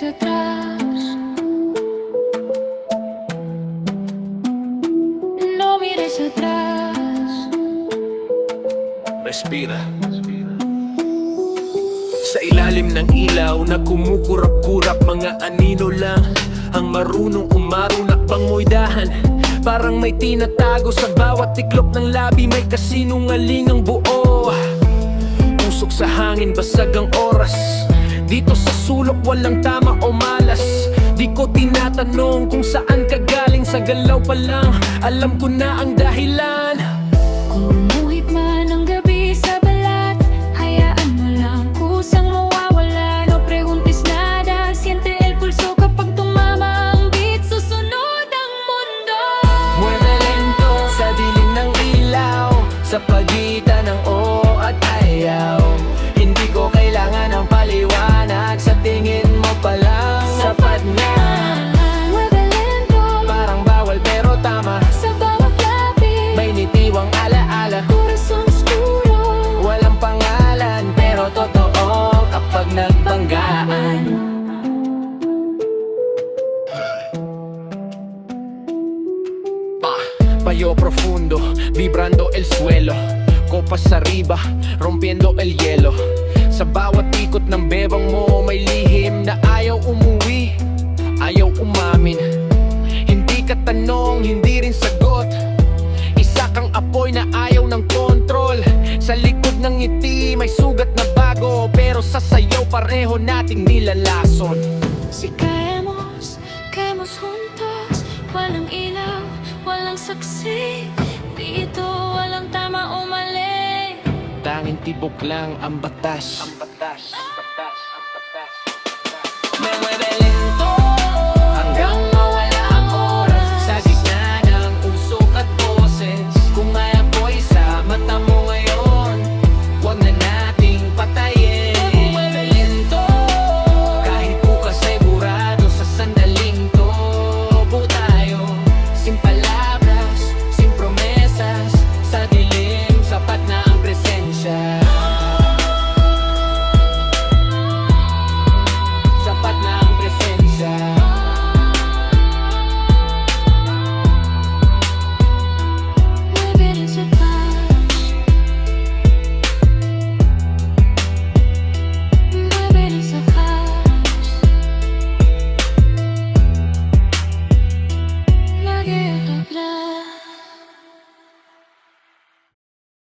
hacia atrás. No mires atrás. Respira. Sa ilalim ng ilaw na kumukurap-kurap, mga anino lang ang marunong umarunak bang mo'y parang may tinatago sa bawat tiklop ng labi, may kasinungalingang buo. Usok sa hangin, basag ang oras. Dito sa sulok walang tama o malas. Di ko tinatanong kung saan ka galing, sa galaw pa lang alam ko na ang dahilan. Kumuhit man ang gabi sa balat, hayaan mo lang kusang mawawala. No preguntes nada, siente el pulso kapag tumama ang beat. Susunod ang mundo. Mueve lento sa dilim ng ilaw, sa pagitan ng oo at ayaw. Hindi ko kailangan ng paliwanag, sa tingin mo pa lang sapat na. Mueve lento, Parang bawal pero tama, sa bawat labi. may nitiwang alaala. Corazon oscuro, Walang pangalan pero totoo kapag nagbanggaan. Payo profundo, vibrando el suelo. Copas arriba, rompiendo el hielo. Sa bawat ikot ng bebang mo, may lihim na ayaw umuwi, ayaw umamin. Hindi ka tanong, hindi rin sagot. Isa kang apoy na ayaw ng kontrol. Sa likod ng ngiti, may sugat na bago, pero sa sayaw pareho nating nilalason. si caemos juntos. Walang ilaw, walang saksi. Dito walang tama o mali. Tanging tibok lang ang batas.